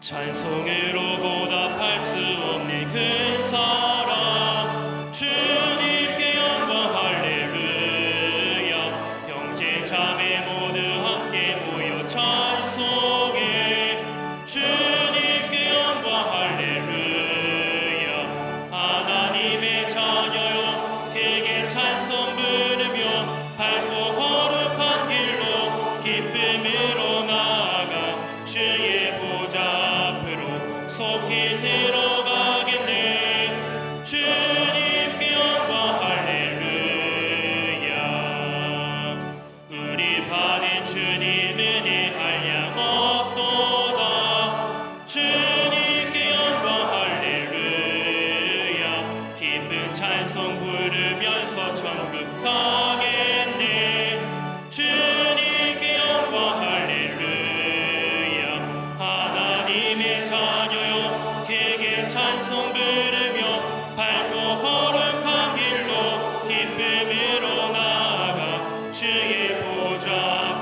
찬송으로 보답할 수 없는 큰 사랑, 주님께 영광 할렐루야. 형제 자매 모두 함께 모여 찬송해. 주님께 영광 할렐루야. 하나님의 자녀여, 그에게 찬송 부르며 밝고 거룩한 길로 기쁨으로 나아가 주의 보좌 앞으로 속히 들어가겠네. 주님께 영광 할렐루야. 우리 받은 주님 은혜 한량 없도다. 주님께 영광 할렐루야. 기쁜 찬송 부르면서 천국 가겠네. 주님께 영광 할렐루야. 하나님의 자녀여, 그에게 찬송 부르며 밝고 거룩한 길로 기쁨으로 나아가 주의 보좌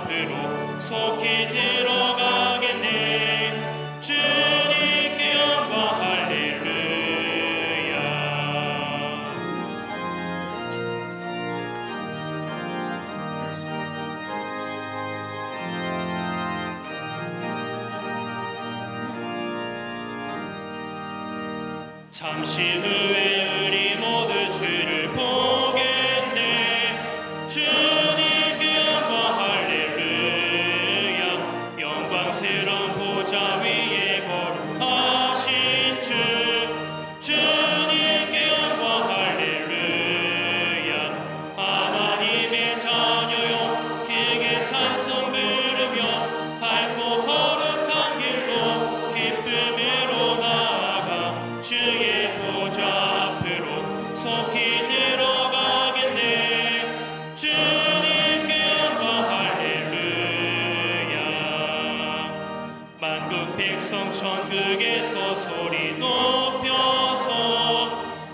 앞으로 속히 들어가겠네. 주님께 영광 할렐루야. 잠시 후에 우리 모두 주를 보겠네. 주님께 영광 할렐루야. 영광스러운 보좌 위에 거룩하신 주, 주님께 영광 할렐루야. 하나님의 자녀여, 그에게 찬송 부르며 밝고 거룩한 길로 기쁨으로 나아가 주의 보좌 앞으로 속히 들어가겠네. 주님께 영광 할렐루야. 만국 백성 천국에서 소리 높여서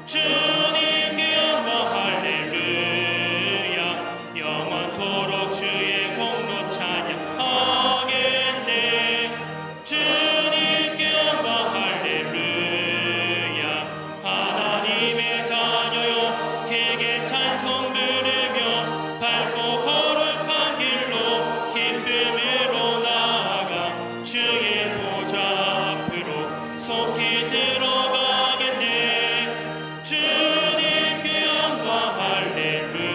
주님께 영광 할렐루야. 영원토록 주의 공로 찬양하겠네. 주님께 영광 할렐루야. 하나님의 자녀여, 그에게 찬송 부르며 밝고 거룩한 길로 기쁨으로 나아가 주의 보좌 앞으로 속히 들어가겠네. 주님께 영광 할렐루야.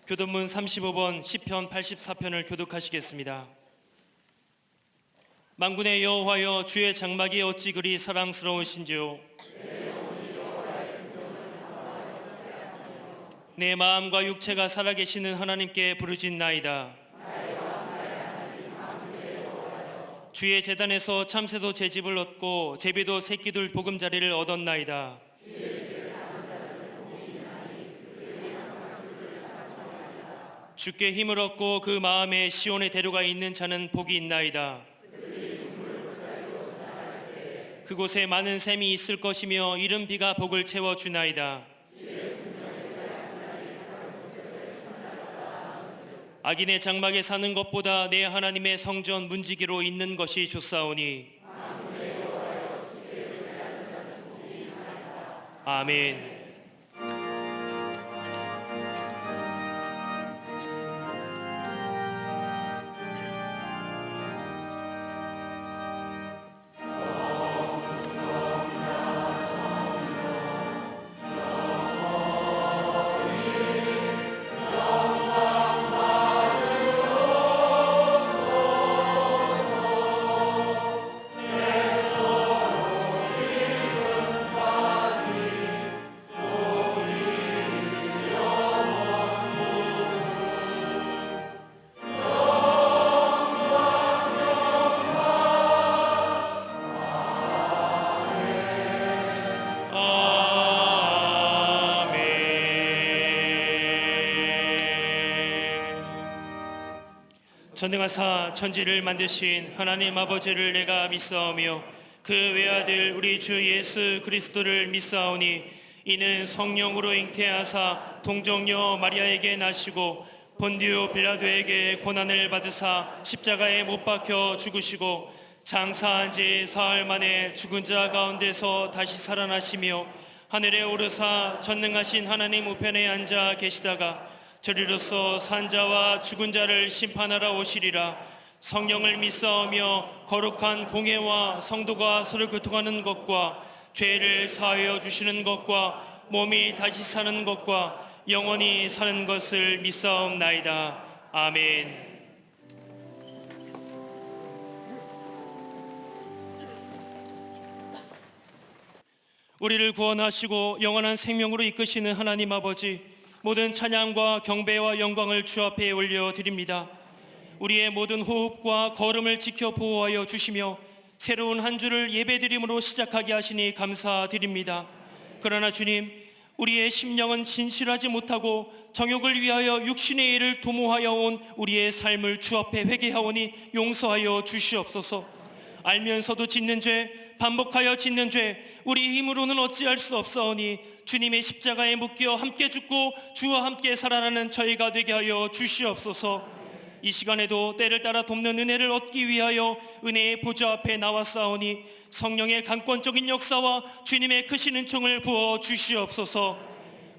교도문 35번 시편 84편을 교독하시겠습니다. 만군의 여호와여, 주의 장막이 어찌 그리 사랑스러우신지요. 내 마음과 육체가 살아계시는 하나님께 부르짖나이다. 주의 제단에서 참새도 제집을 얻고 제비도 새끼들 보금자리를 얻었나이다. 주께 힘을 얻고 그 마음에 시온에 데려가 있는 자는 복이 있나이다. 그곳에 많은 샘이 있을 것이며 이른 비가 복을 채워주나이다. 악인의 장막에 사는 것보다 내 하나님의 성전 문지기로 있는 것이 좋사오니. 아멘. 전능하사 천지를 만드신 하나님 아버지를 내가 믿사오며 그 외아들 우리 주 예수 그리스도를 믿사오니 이는 성령으로 잉태하사 동정녀 마리아에게 나시고 본디오 빌라도에게 고난을 받으사 십자가에 못 박혀 죽으시고 장사한 지 사흘 만에 죽은 자 가운데서 다시 살아나시며 하늘에 오르사 전능하신 하나님 우편에 앉아 계시다가 저리로서 산자와 죽은 자를 심판하러 오시리라. 성령을 믿사오며 거룩한 공회와 성도가 서로 교통하는 것과 죄를 사하여 주시는 것과 몸이 다시 사는 것과 영원히 사는 것을 믿사옵나이다. 아멘. 우리를 구원하시고 영원한 생명으로 이끄시는 하나님 아버지, 모든 찬양과 경배와 영광을 주 앞에 올려드립니다. 우리의 모든 호흡과 걸음을 지켜 보호하여 주시며 새로운 한 주를 예배드림으로 시작하게 하시니 감사드립니다. 그러나 주님, 우리의 심령은 진실하지 못하고 정욕을 위하여 육신의 일을 도모하여 온 우리의 삶을 주 앞에 회개하오니 용서하여 주시옵소서. 알면서도 짓는 죄, 반복하여 짓는 죄, 우리 힘으로는 어찌할 수 없사오니 주님의 십자가에 묶여 함께 죽고 주와 함께 살아나는 저희가 되게 하여 주시옵소서. 이 시간에도 때를 따라 돕는 은혜를 얻기 위하여 은혜의 보좌 앞에 나왔사오니 성령의 강권적인 역사와 주님의 크신 은총을 부어 주시옵소서.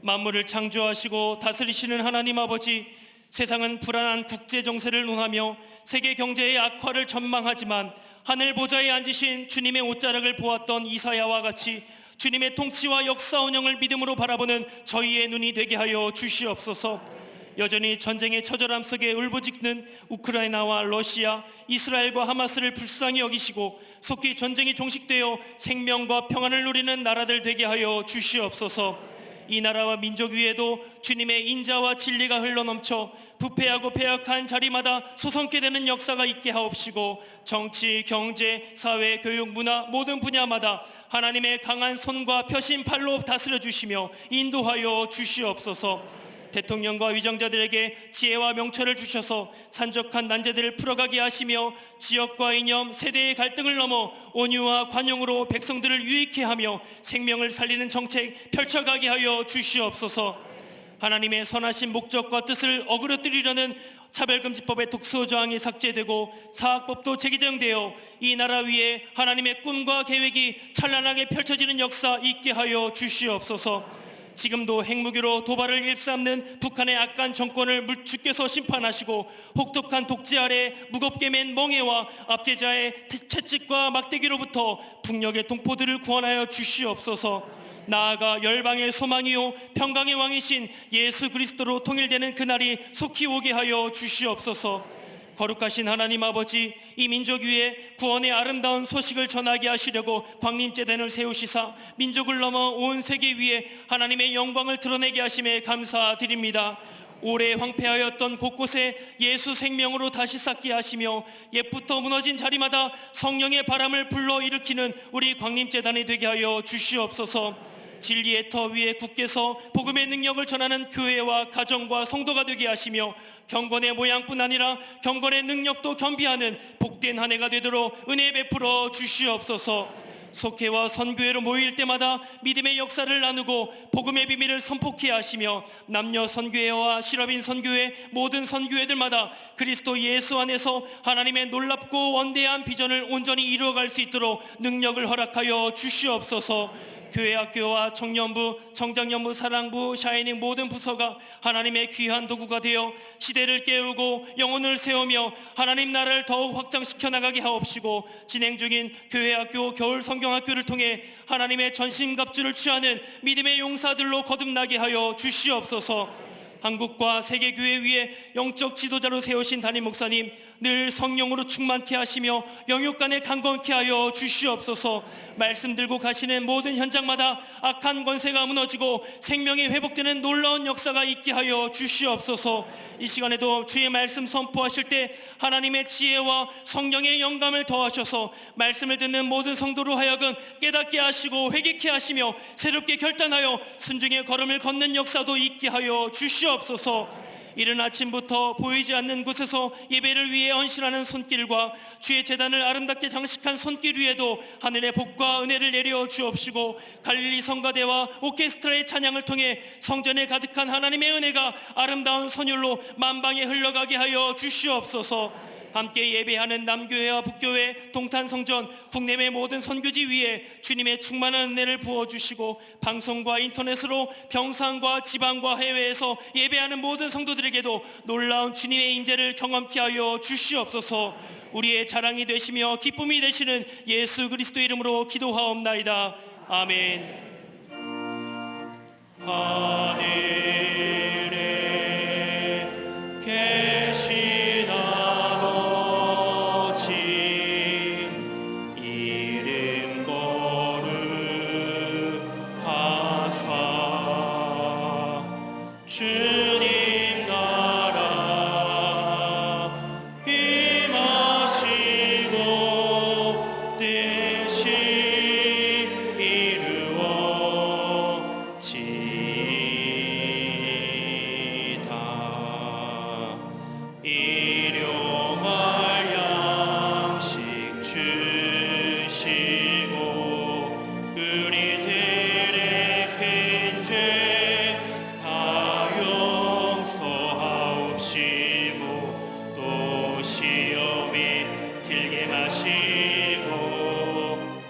만물을 창조하시고 다스리시는 하나님 아버지, 세상은 불안한 국제 정세를 논하며 세계 경제의 악화를 전망하지만 하늘 보좌에 앉으신 주님의 옷자락을 보았던 이사야와 같이 주님의 통치와 역사 운영을 믿음으로 바라보는 저희의 눈이 되게 하여 주시옵소서. 여전히 전쟁의 처절함 속에 울부짖는 우크라이나와 러시아, 이스라엘과 하마스를 불쌍히 여기시고 속히 전쟁이 종식되어 생명과 평안을 누리는 나라들 되게 하여 주시옵소서. 이 나라와 민족 위에도 주님의 인자와 진리가 흘러넘쳐 부패하고 패역한 자리마다 소성케 되는 역사가 있게 하옵시고 정치, 경제, 사회, 교육, 문화 모든 분야마다 하나님의 강한 손과 펴신 팔로 다스려 주시며 인도하여 주시옵소서. 대통령과 위정자들에게 지혜와 명철을 주셔서 산적한 난제들을 풀어가게 하시며 지역과 이념, 세대의 갈등을 넘어 온유와 관용으로 백성들을 유익케 하며 생명을 살리는 정책 펼쳐가게 하여 주시옵소서. 하나님의 선하신 목적과 뜻을 어그러뜨리려는 차별금지법의 독소조항이 삭제되고 사학법도 재개정되어 이 나라 위에 하나님의 꿈과 계획이 찬란하게 펼쳐지는 역사 있게 하여 주시옵소서. 지금도 핵무기로 도발을 일삼는 북한의 악한 정권을 주께서 심판하시고 혹독한 독재 아래 무겁게 맨 멍해와 압제자의 채찍과 막대기로부터 북녘의 동포들을 구원하여 주시옵소서. 나아가 열방의 소망이요 평강의 왕이신 예수 그리스도로 통일되는 그날이 속히 오게 하여 주시옵소서. 거룩하신 하나님 아버지, 이 민족 위에 구원의 아름다운 소식을 전하게 하시려고 광림제단을 세우시사 민족을 넘어 온 세계 위에 하나님의 영광을 드러내게 하심에 감사드립니다. 오래 황폐하였던 곳곳에 예수 생명으로 다시 쌓게 하시며 옛부터 무너진 자리마다 성령의 바람을 불러일으키는 우리 광림제단이 되게 하여 주시옵소서. 진리의 터 위에 굳게서 복음의 능력을 전하는 교회와 가정과 성도가 되게 하시며 경건의 모양뿐 아니라 경건의 능력도 겸비하는 복된 한 해가 되도록 은혜 베풀어 주시옵소서. 속회와 선교회로 모일 때마다 믿음의 역사를 나누고 복음의 비밀을 선포케 하시며 남녀 선교회와 실업인 선교회 모든 선교회들마다 그리스도 예수 안에서 하나님의 놀랍고 원대한 비전을 온전히 이루어갈 수 있도록 능력을 허락하여 주시옵소서. 교회 학교와 청년부, 청장년부, 사랑부, 샤이닝 모든 부서가 하나님의 귀한 도구가 되어 시대를 깨우고 영혼을 세우며 하나님 나라를 더욱 확장시켜 나가게 하옵시고 진행 중인 교회 학교, 겨울 성경학교를 통해 하나님의 전심갑주를 취하는 믿음의 용사들로 거듭나게 하여 주시옵소서. 한국과 세계교회 위에 영적 지도자로 세우신 담임 목사님 늘 성령으로 충만케 하시며 영육간에 강건케 하여 주시옵소서. 말씀 들고 가시는 모든 현장마다 악한 권세가 무너지고 생명이 회복되는 놀라운 역사가 있게 하여 주시옵소서. 이 시간에도 주의 말씀 선포하실 때 하나님의 지혜와 성령의 영감을 더하셔서 말씀을 듣는 모든 성도로 하여금 깨닫게 하시고 회개케 하시며 새롭게 결단하여 순종의 걸음을 걷는 역사도 있게 하여 주시옵소서. 이른 아침부터 보이지 않는 곳에서 예배를 위해 헌신하는 손길과 주의 제단을 아름답게 장식한 손길 위에도 하늘의 복과 은혜를 내려 주옵시고, 갈릴리 성가대와 오케스트라의 찬양을 통해 성전에 가득한 하나님의 은혜가 아름다운 선율로 만방에 흘러가게 하여 주시옵소서. 함께 예배하는 남교회와 북교회, 동탄성전, 국내외 모든 선교지 위에 주님의 충만한 은혜를 부어주시고, 방송과 인터넷으로 병상과 지방과 해외에서 예배하는 모든 성도들에게도 놀라운 주님의 임재를 경험케 하여 주시옵소서. 우리의 자랑이 되시며 기쁨이 되시는 예수 그리스도 이름으로 기도하옵나이다. 아멘. 하늘에 계신 아버지, 이름 거룩하사 주님 나라 임하시고 뜻이 이루어지이다. 일용할 양식 주시고 우리들의 큰 죄 다 용서하옵시고, 또 시험에 들게 마시고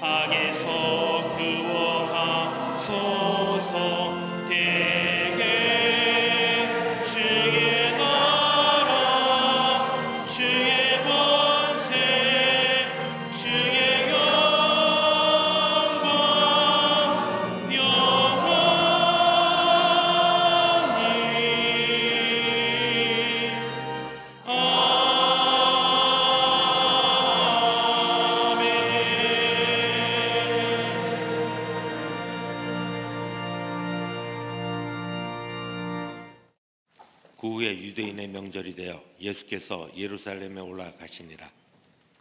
악에서 구원하소서. 대개 주의 나라 주의 권세 주의 영광 영원히 그 후에 유대인의 명절이 되어 예수께서 예루살렘에 올라가시니라.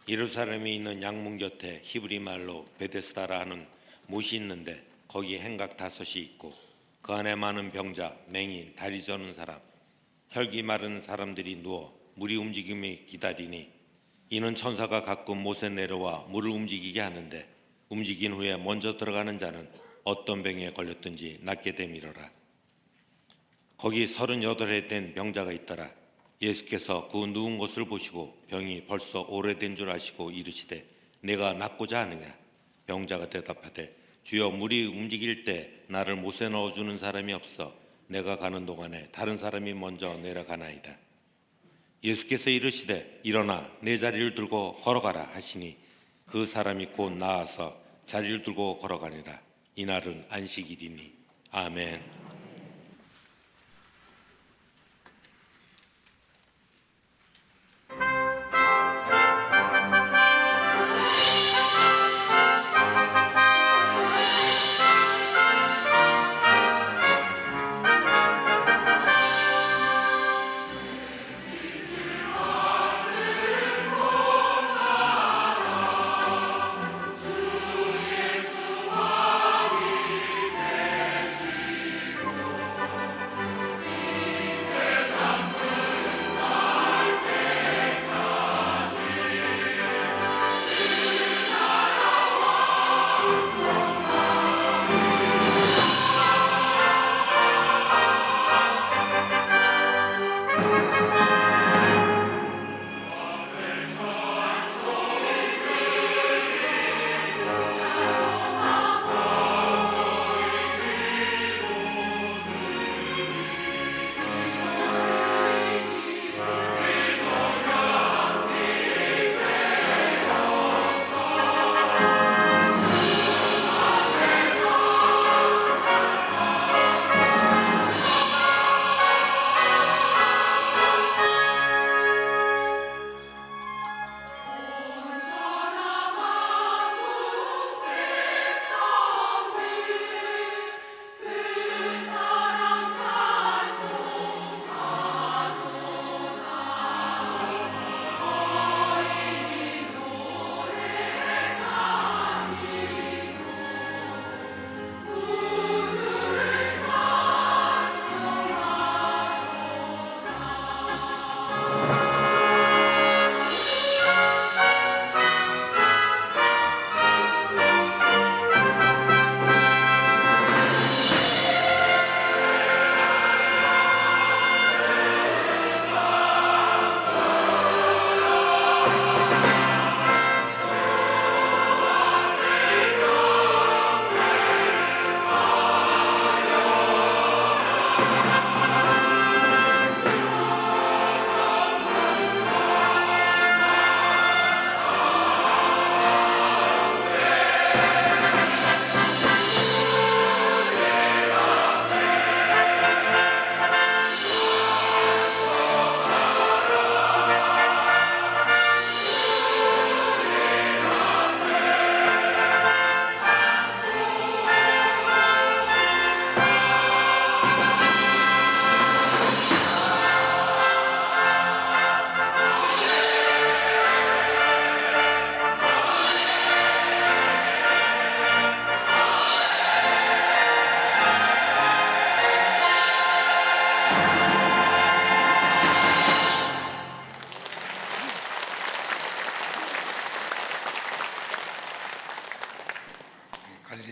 예루살렘에 있는 양문 곁에 히브리 말로 베데스다라 하는 못이 있는데 거기 행각 5이 있고 그 안에 많은 병자, 맹인, 다리 저는 사람, 혈기 마른 사람들이 누워 물이 움직임을 기다리니, 이는 천사가 가끔 못에 내려와 물을 움직이게 하는데 움직인 후에 먼저 들어가는 자는 어떤 병에 걸렸든지 낫게 됨이로라. 거기 38해 된 병자가 있더라. 예수께서 그 누운 것을 보시고 병이 벌써 오래된 줄 아시고 이르시되, 내가 낫고자 하느냐? 병자가 대답하되, 주여, 물이 움직일 때 나를 못에 넣어주는 사람이 없어 내가 가는 동안에 다른 사람이 먼저 내려가나이다. 예수께서 이르시되, 일어나 내 자리를 들고 걸어가라 하시니 그 사람이 곧 나아서 자리를 들고 걸어가니라. 이날은 안식일이니. 아멘.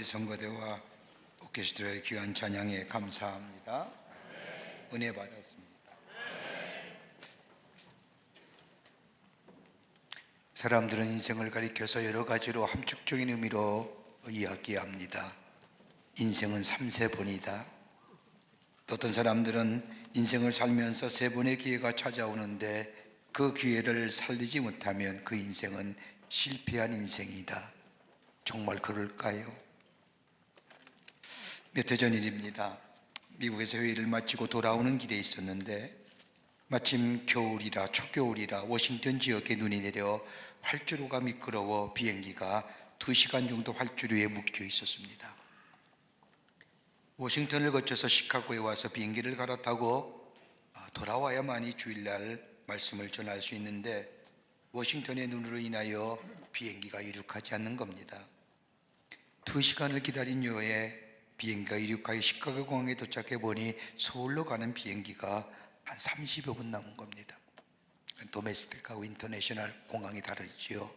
성거대와 오케스트라의 귀한 찬양에 감사합니다. 은혜 받았습니다. 사람들은 인생을 가리켜서 여러 가지로 함축적인 의미로 이야기합니다. 인생은 3세번이다. 또 어떤 사람들은 인생을 살면서 3번의 기회가 찾아오는데 그 기회를 살리지 못하면 그 인생은 실패한 인생이다. 정말 그럴까요? 몇 해 전 일입니다. 미국에서 회의를 마치고 돌아오는 길에 있었는데 마침 겨울이라 초겨울이라 워싱턴 지역에 눈이 내려 활주로가 미끄러워 비행기가 2시간 정도 활주로에 묶여 있었습니다. 워싱턴을 거쳐서 시카고에 와서 비행기를 갈아타고 돌아와야만이 주일날 말씀을 전할 수 있는데 워싱턴의 눈으로 인하여 비행기가 이륙하지 않는 겁니다. 2시간을 기다린 이후에 비행기가 이륙하여 시카고 공항에 도착해 보니 서울로 가는 비행기가 한 30여 분 남은 겁니다. 도메스틱하고 인터내셔널 공항이 다르지요.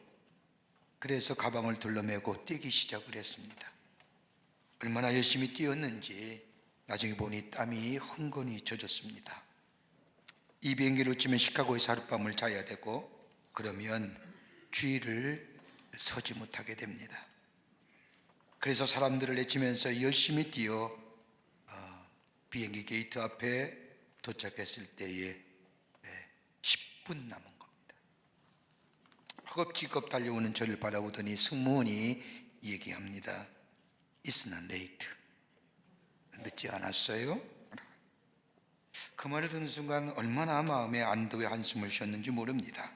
그래서 가방을 둘러매고 뛰기 시작을 했습니다. 얼마나 열심히 뛰었는지 나중에 보니 땀이 흥건히 젖었습니다. 이 비행기를 놓치면 시카고에서 하룻밤을 자야 되고 그러면 주일을 서지 못하게 됩니다. 그래서 사람들을 내치면서 열심히 뛰어 비행기 게이트 앞에 도착했을 때에 10분 남은 겁니다. 허겁지겁 달려오는 저를 바라보더니 승무원이 얘기합니다. It's not late. 늦지 않았어요? 그 말을 듣는 순간 얼마나 마음에 안도의 한숨을 쉬었는지 모릅니다.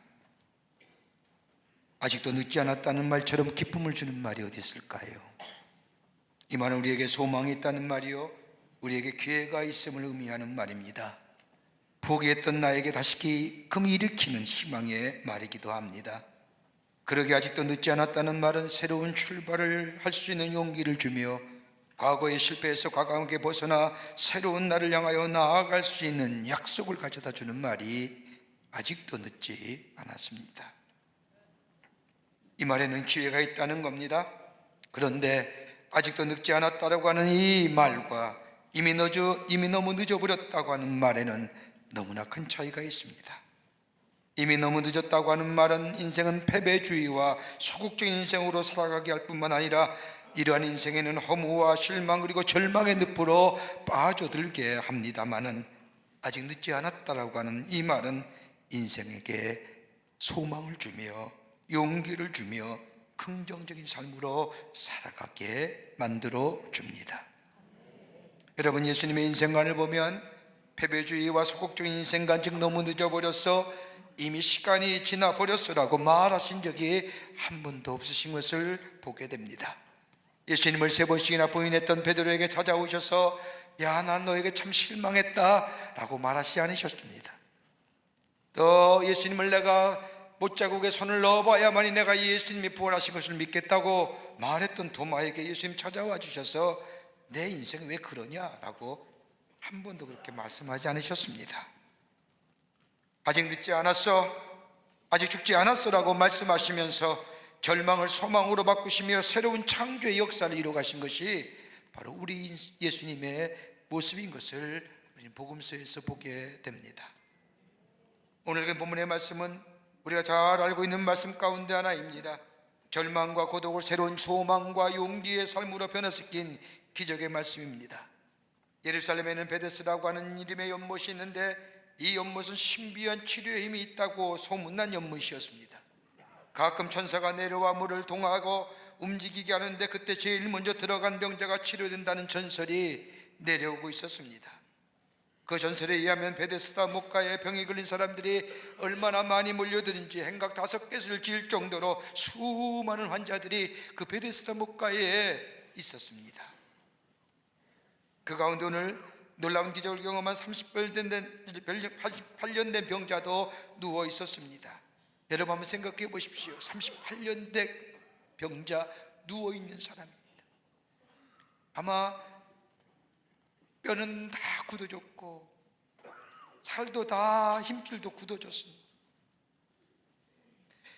아직도 늦지 않았다는 말처럼 기쁨을 주는 말이 어디 있을까요? 이 말은 우리에게 소망이 있다는 말이요, 우리에게 기회가 있음을 의미하는 말입니다. 포기했던 나에게 다시금 일으키는 희망의 말이기도 합니다. 그러게 아직도 늦지 않았다는 말은 새로운 출발을 할 수 있는 용기를 주며 과거의 실패에서 과감하게 벗어나 새로운 날을 향하여 나아갈 수 있는 약속을 가져다 주는 말이 아직도 늦지 않았습니다. 이 말에는 기회가 있다는 겁니다. 그런데 아직도 늦지 않았다라고 하는 이 말과 이미 너무 늦어버렸다고 하는 말에는 너무나 큰 차이가 있습니다. 이미 너무 늦었다고 하는 말은 인생은 패배주의와 소극적인 인생으로 살아가게 할 뿐만 아니라 이러한 인생에는 허무와 실망 그리고 절망의 늪으로 빠져들게 합니다마는 아직 늦지 않았다라고 하는 이 말은 인생에게 소망을 주며 용기를 주며 긍정적인 삶으로 살아가게 만들어 줍니다. 여러분, 예수님의 인생관을 보면 패배주의와 소극적인 인생관, 즉 너무 늦어버렸어, 이미 시간이 지나버렸어라고 말하신 적이 한 번도 없으신 것을 보게 됩니다. 예수님을 3번씩이나 부인했던 베드로에게 찾아오셔서 야, 난 너에게 참 실망했다 라고 말하지 않으셨습니다. 또 예수님을 내가 못자국에 손을 넣어봐야만이 내가 예수님이 부활하신 것을 믿겠다고 말했던 도마에게 예수님 찾아와 주셔서 내 인생이 왜 그러냐라고 한 번도 그렇게 말씀하지 않으셨습니다. 아직 늦지 않았어, 아직 죽지 않았어라고 말씀하시면서 절망을 소망으로 바꾸시며 새로운 창조의 역사를 이루어가신 것이 바로 우리 예수님의 모습인 것을 복음서에서 보게 됩니다. 오늘 그 본문의 말씀은 우리가 잘 알고 있는 말씀 가운데 하나입니다. 절망과 고독을 새로운 소망과 용기의 삶으로 변화시킨 기적의 말씀입니다. 예루살렘에는 베데스다라고 하는 이름의 연못이 있는데 이 연못은 신비한 치료의 힘이 있다고 소문난 연못이었습니다. 가끔 천사가 내려와 물을 동하고 움직이게 하는데 그때 제일 먼저 들어간 병자가 치료된다는 전설이 내려오고 있었습니다. 그 전설에 의하면 베데스다 목가에 병이 걸린 사람들이 얼마나 많이 몰려드는지 행각 5개를 지을 정도로 수많은 환자들이 그 베데스다 목가에 있었습니다. 그 가운데 오늘 놀라운 기적을 경험한 38년 된 병자도 누워 있었습니다. 여러분 한번 생각해 보십시오. 38년 된 병자 누워 있는 사람입니다. 아마 뼈는 다 굳어졌고 살도 다 힘줄도 굳어졌습니다.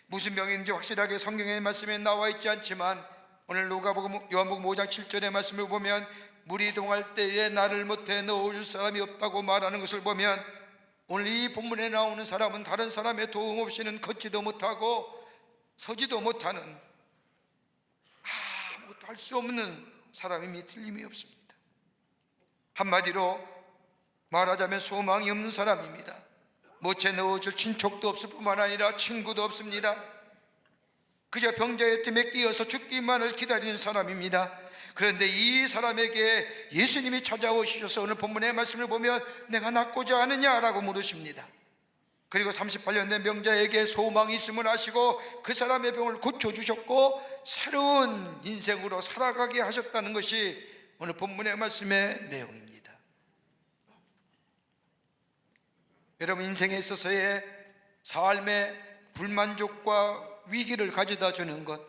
무슨 병인지 확실하게 성경의 말씀에 나와 있지 않지만 오늘 요한복음 5장 7절의 말씀을 보면 물이 동할 때에 나를 못해 넣어줄 사람이 없다고 말하는 것을 보면 오늘 이 본문에 나오는 사람은 다른 사람의 도움 없이는 걷지도 못하고 서지도 못하는 아무것도 할 수 없는 사람임이 틀림이 없습니다. 한마디로 말하자면 소망이 없는 사람입니다. 못해 넣어줄 친척도 없을 뿐만 아니라 친구도 없습니다. 그저 병자의 틈에 끼어서 죽기만을 기다리는 사람입니다. 그런데 이 사람에게 예수님이 찾아오셔서 오늘 본문의 말씀을 보면 내가 낫고자 하느냐라고 물으십니다. 그리고 38년 된 병자에게 소망이 있음을 아시고 그 사람의 병을 고쳐주셨고 새로운 인생으로 살아가게 하셨다는 것이 오늘 본문의 말씀의 내용입니다. 여러분, 인생에 있어서의 삶의 불만족과 위기를 가져다 주는 것,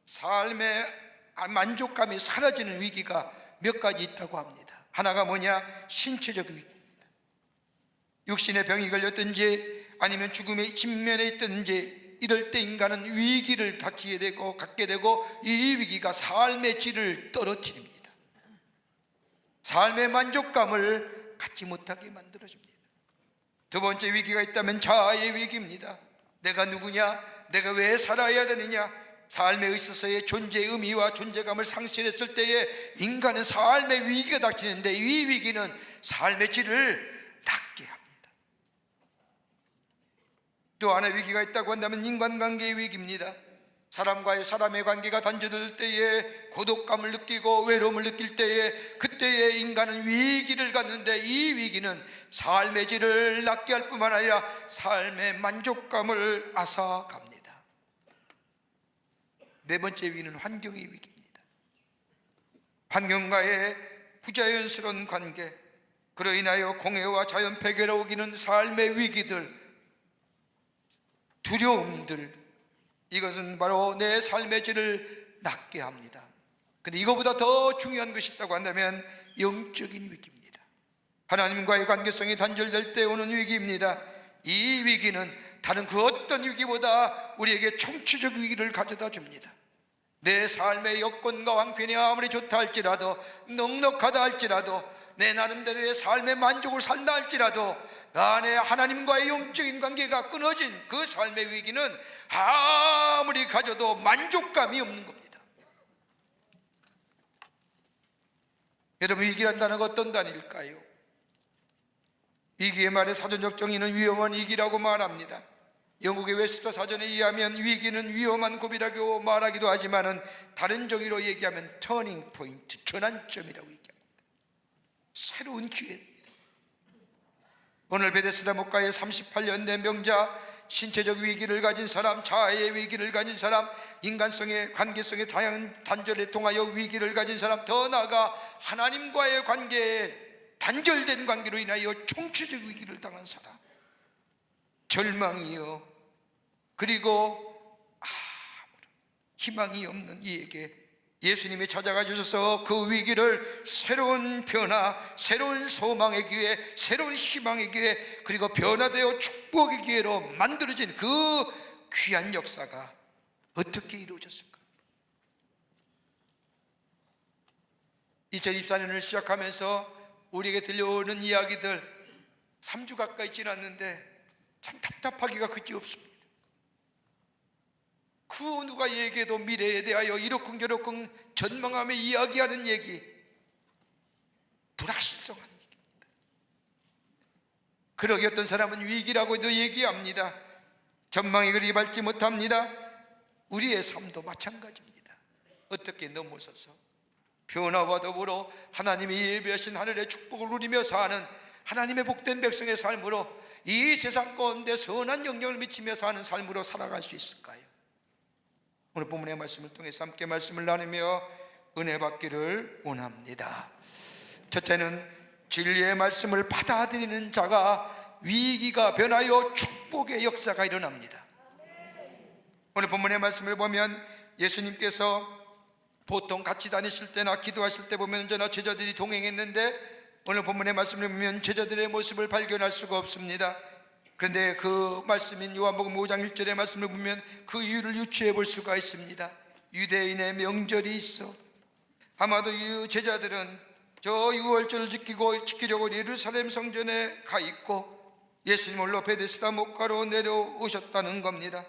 삶의 만족감이 사라지는 위기가 몇 가지 있다고 합니다. 하나가 뭐냐? 신체적 위기입니다. 육신의 병이 걸렸든지 아니면 죽음의 직면에 있든지 이럴 때 인간은 위기를 갖게 되고 이 위기가 삶의 질을 떨어뜨립니다. 삶의 만족감을 갖지 못하게 만들어줍니다. 두 번째 위기가 있다면 자아의 위기입니다. 내가 누구냐? 내가 왜 살아야 되느냐? 삶에 있어서의 존재의 의미와 존재감을 상실했을 때에 인간은 삶의 위기가 닥치는데 이 위기는 삶의 질을 낮게 합니다. 또 하나의 위기가 있다고 한다면 인간관계의 위기입니다. 사람과의 사람의 관계가 단절될 때에 고독감을 느끼고 외로움을 느낄 때에 그때에 인간은 위기를 갖는데 이 위기는 삶의 질을 낮게 할 뿐만 아니라 삶의 만족감을 앗아갑니다. 네 번째 위기는 환경의 위기입니다. 환경과의 부자연스러운 관계, 그로 인하여 공해와 자연 폐괴로 오기는 삶의 위기들, 두려움들, 이것은 바로 내 삶의 질을 낮게 합니다. 그런데 이거보다 더 중요한 것이 있다고 한다면 영적인 위기입니다. 하나님과의 관계성이 단절될 때 오는 위기입니다. 이 위기는 다른 그 어떤 위기보다 우리에게 총체적 위기를 가져다 줍니다. 내 삶의 여건과 형편이 아무리 좋다 할지라도, 넉넉하다 할지라도, 내 나름대로의 삶의 만족을 산다 할지라도 안에 하나님과의 영적인 관계가 끊어진 그 삶의 위기는 아무리 가져도 만족감이 없는 겁니다. 여러분, 위기란 단어가 어떤 단어일까요? 위기의 말의 사전적 정의는 위험한 위기라고 말합니다. 영국의 웨스터 사전에 의하면 위기는 위험한 고비라고 말하기도 하지만 다른 정의로 얘기하면 터닝 포인트, 전환점이라고 얘기합니다. 새로운 기회입니다. 오늘 베데스다 목가의 38년 된 병자, 신체적 위기를 가진 사람, 자아의 위기를 가진 사람, 인간성의 관계성의 다양한 단절에 통하여 위기를 가진 사람, 더 나아가 하나님과의 관계에 단절된 관계로 인하여 총체적 위기를 당한 사람, 절망이요, 그리고 아무런 희망이 없는 이에게 예수님이 찾아가 주셔서 그 위기를 새로운 변화, 새로운 소망의 기회, 새로운 희망의 기회, 그리고 변화되어 축복의 기회로 만들어진 그 귀한 역사가 어떻게 이루어졌을까? 2024년을 시작하면서 우리에게 들려오는 이야기들 3주 가까이 지났는데 참 답답하기가 그지없습니다. 그 누가 얘기해도 미래에 대하여 이러쿵저러쿵 전망하며 이야기하는 얘기, 불확실성한 얘기입니다. 그러기 어떤 사람은 위기라고도 얘기합니다. 전망이 그리 밝지 못합니다. 우리의 삶도 마찬가지입니다. 어떻게 넘어서서 변화와 더불어 하나님이 예비하신 하늘의 축복을 누리며 사는 하나님의 복된 백성의 삶으로 이 세상 가운데 선한 영향을 미치며 사는 삶으로 살아갈 수 있을까요? 오늘 본문의 말씀을 통해서 함께 말씀을 나누며 은혜 받기를 원합니다. 첫째는 진리의 말씀을 받아들이는 자가 위기가 변하여 축복의 역사가 일어납니다. 오늘 본문의 말씀을 보면 예수님께서 보통 같이 다니실 때나 기도하실 때 보면 저나 제자들이 동행했는데 오늘 본문의 말씀을 보면 제자들의 모습을 발견할 수가 없습니다. 그런데 그 말씀인 요한복음 5장 1절의 말씀을 보면 그 이유를 유추해 볼 수가 있습니다. 유대인의 명절이 있어. 아마도 이 제자들은 저 유월절을 지키려고 예루살렘 성전에 가 있고 예수님 홀로 베데스다 목가로 내려오셨다는 겁니다.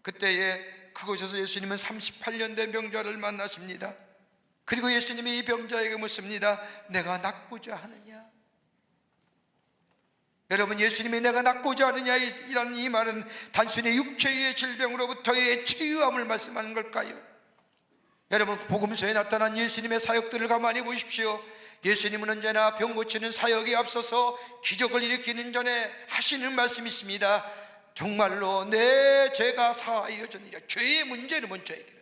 그때에 그곳에서 예수님은 38년 된 병자를 만나십니다. 그리고 예수님이 이 병자에게 묻습니다. 내가 낫고자 하느냐? 여러분, 예수님이 내가 낫고자 하느냐 이라는 이 말은 단순히 육체의 질병으로부터의 치유함을 말씀하는 걸까요? 여러분, 복음서에 나타난 예수님의 사역들을 가만히 보십시오. 예수님은 언제나 병 고치는 사역에 앞서서 기적을 일으키는 전에 하시는 말씀이 있습니다. 정말로 내 죄가 사하여졌느냐. 죄의 문제를 먼저 해결해요.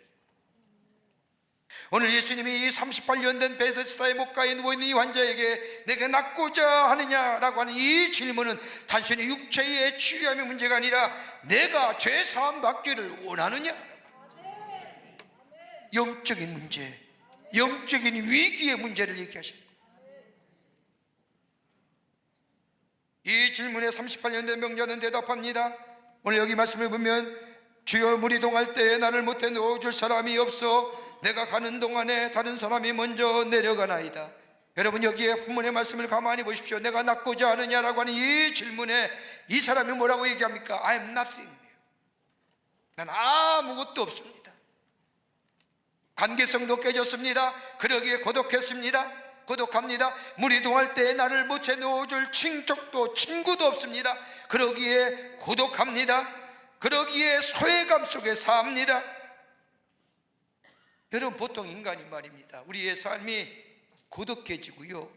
오늘 예수님이 이 38년 된 베데스다의 목가에 누워있는 이 환자에게 내가 낫고자 하느냐라고 하는 이 질문은 단순히 육체의 치유함의 문제가 아니라 내가 죄 사함 받기를 원하느냐, 영적인 문제, 영적인 위기의 문제를 얘기하십니다. 이 질문에 38년 된 병자는 대답합니다. 오늘 여기 말씀을 보면 주여 물이 동할 때에 나를 못해 넣어줄 사람이 없어 내가 가는 동안에 다른 사람이 먼저 내려가나이다. 여러분, 여기에 본문의 말씀을 가만히 보십시오. 내가 낫고자 하느냐라고 하는 이 질문에 이 사람이 뭐라고 얘기합니까? I am nothing. 난 아무것도 없습니다. 관계성도 깨졌습니다. 그러기에 고독했습니다. 고독합니다. 물이 동할 때에 나를 못해 넣어줄 친척도 친구도 없습니다. 그러기에 고독합니다. 그러기에 소외감 속에 삽니다. 여러분, 보통 인간이 말입니다, 우리의 삶이 고독해지고요,